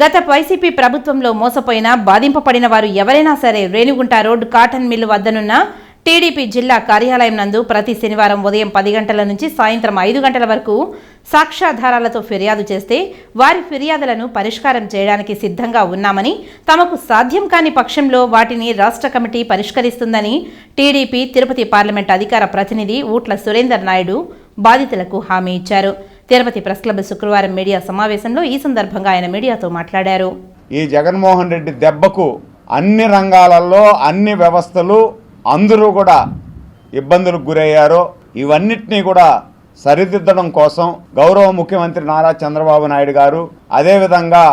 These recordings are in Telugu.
గత వైసీపీ ప్రభుత్వంలో మోసపోయిన బాధింపబడిన వారు ఎవరైనా సరే రేణిగుంట రోడ్ కాటన్ మిల్లు వద్దనున్న టీడీపీ జిల్లా కార్యాలయం నందు ప్రతి శనివారం ఉదయం 10 గంటల నుంచి సాయంత్రం 5 గంటల వరకు సాక్ష్యాధారాలతో ఫిర్యాదు చేస్తే వారి ఫిర్యాదులను పరిష్కారం చేయడానికి సిద్ధంగా ఉన్నామని, తమకు సాధ్యం కాని పక్షంలో వాటిని రాష్ట్ర కమిటీ పరిష్కరిస్తుందని టీడీపీ తిరుపతి పార్లమెంట్ అధికార ప్రతినిధి ఊట్ల సురేందర్ నాయుడు బాధితులకు హామీ ఇచ్చారు. తిరుపతి ప్రెస్ క్లబ్ శుక్రవారం మీడియా సమావేశంలో ఈ సందర్భంగా ఆయన మీడియాతో మాట్లాడారు. ఈ జగన్మోహన్ రెడ్డి దెబ్బకు అన్ని రంగాలలో అన్ని వ్యవస్థలు అందరూ కూడా ఇబ్బందులకు గురయ్యారో ఇవన్నిటినీ కూడా సరిదిద్దడం కోసం గౌరవ ముఖ్యమంత్రి నారా చంద్రబాబు నాయుడు గారు, అదేవిధంగా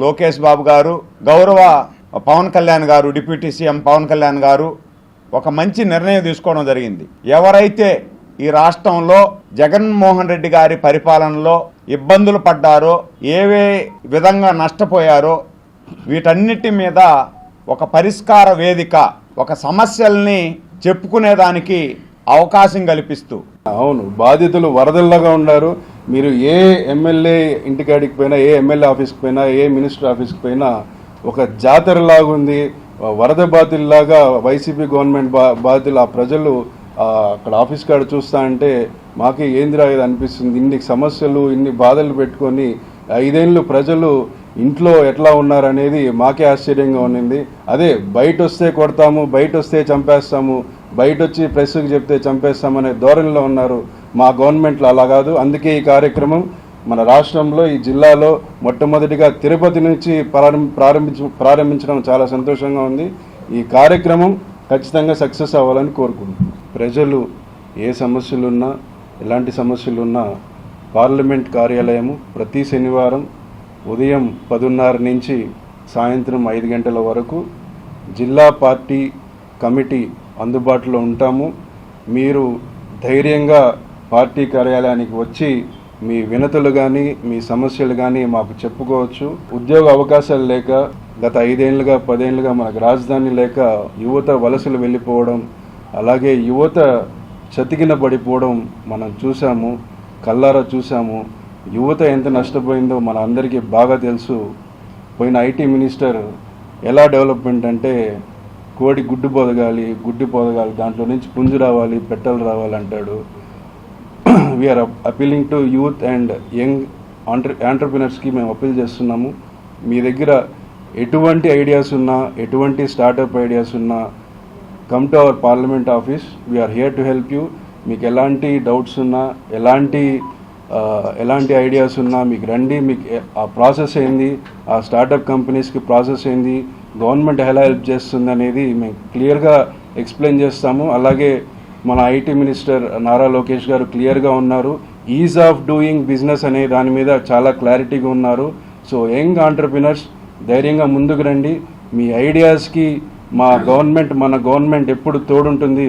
లోకేష్ బాబు గారు, గౌరవ పవన్ కళ్యాణ్ గారు, డిప్యూటీ సీఎం పవన్ కళ్యాణ్ గారు ఒక మంచి నిర్ణయం తీసుకోవడం జరిగింది. ఎవరైతే ఈ రాష్ట్రంలో జగన్మోహన్ రెడ్డి గారి పరిపాలనలో ఇబ్బందులు పడ్డారో, ఏవే విధంగా నష్టపోయారో వీటన్నిటి మీద ఒక పరిష్కార వేదిక, ఒక సమస్యల్ని చెప్పుకునేదానికి అవకాశం కల్పిస్తూ. అవును, బాధితులు వరదల్లాగా ఉన్నారు. మీరు ఏ ఎమ్మెల్యే ఇంటికాడికి పోయినా, ఏ ఎమ్మెల్యే ఆఫీస్కి పోయినా, ఏ మినిస్టర్ ఆఫీస్కి పోయినా ఒక జాతరలాగా ఉంది. వరద బాధితుల్లాగా వైసీపీ గవర్నమెంట్ బాధితులు, ఆ ప్రజలు అక్కడ ఆఫీస్ కాడ చూస్తా అంటే మాకే ఏందిరా ఇది అనిపిస్తుంది. ఇన్ని సమస్యలు, ఇన్ని బాధలు పెట్టుకొని 5 ఏళ్ళు ప్రజలు ఇంట్లో ఎట్లా ఉన్నారనేది మాకే ఆశ్చర్యంగా ఉన్నింది. అదే బయట వస్తే కొడతాము, బయట వస్తే చంపేస్తాము, బయట వచ్చి ప్రెస్కి చెప్తే చంపేస్తామనే ధోరణిలో ఉన్నారు. మా గవర్నమెంట్లో అలా కాదు. అందుకే ఈ కార్యక్రమం మన రాష్ట్రంలో, ఈ జిల్లాలో మొట్టమొదటిగా తిరుపతి నుంచి ప్రారంభించడం చాలా సంతోషంగా ఉంది. ఈ కార్యక్రమం ఖచ్చితంగా సక్సెస్ అవ్వాలని కోరుకుంటున్నాం. ప్రజలు ఏ సమస్యలున్నా, ఎలాంటి సమస్యలున్నా పార్లమెంట్ కార్యాలయము ప్రతి శనివారం ఉదయం 10:30 నుంచి సాయంత్రం 5 గంటల వరకు జిల్లా పార్టీ కమిటీ అందుబాటులో ఉంటాము. మీరు ధైర్యంగా పార్టీ కార్యాలయానికి వచ్చి మీ వినతులు కానీ, మీ సమస్యలు కానీ మాకు చెప్పుకోవచ్చు. ఉద్యోగ అవకాశాలు లేక గత 5 ఏళ్ళుగా 10 ఏళ్ళుగా మనకు రాజధాని లేక యువత వలసలు వెళ్ళిపోవడం, అలాగే యువత చతికిన పడిపోవడం మనం చూసాము, కల్లారా చూసాము. యువత ఎంత నష్టపోయిందో మన అందరికీ బాగా తెలుసు. పోయిన ఐటీ మినిస్టర్ ఎలా డెవలప్మెంట్ అంటే కోడి గుడ్డు పొదగాలి, దాంట్లో నుంచి పుంజు రావాలి, పెట్టలు రావాలి అంటాడు. We're appealing to youth and young ఆంటర్ప్రినర్స్కి మేము అపీల్ చేస్తున్నాము. మీ దగ్గర ఎటువంటి ఐడియాస్ ఉన్నా, ఎటువంటి స్టార్టప్ ఐడియాస్ ఉన్నా, come to our parliament office. We're here to help you. మీకు ఎలాంటి డౌట్స్ ఉన్నా, ఎలాంటి ఐడియాస్ ఉన్నా మీకు రండి. మీకు ఆ ప్రాసెస్ ఏంది, ఆ స్టార్టప్ కంపెనీస్కి ప్రాసెస్ ఏంది, గవర్నమెంట్ ఎలా హెల్ప్ చేస్తుంది అనేది మేము క్లియర్గా ఎక్స్ప్లెయిన్ చేస్తాము. అలాగే మన ఐటీ మినిస్టర్ నారా లోకేష్ గారు క్లియర్గా ఉన్నారు. ఈజ్ ఆఫ్ డూయింగ్ బిజినెస్ అనే దాని మీద చాలా క్లారిటీగా ఉన్నారు. సో యంగ్ ఆంటర్ప్రినర్స్ ధైర్యంగా ముందుకు రండి. మీ ఐడియాస్కి మన గవర్నమెంట్ ఎప్పుడు తోడుంటుంది.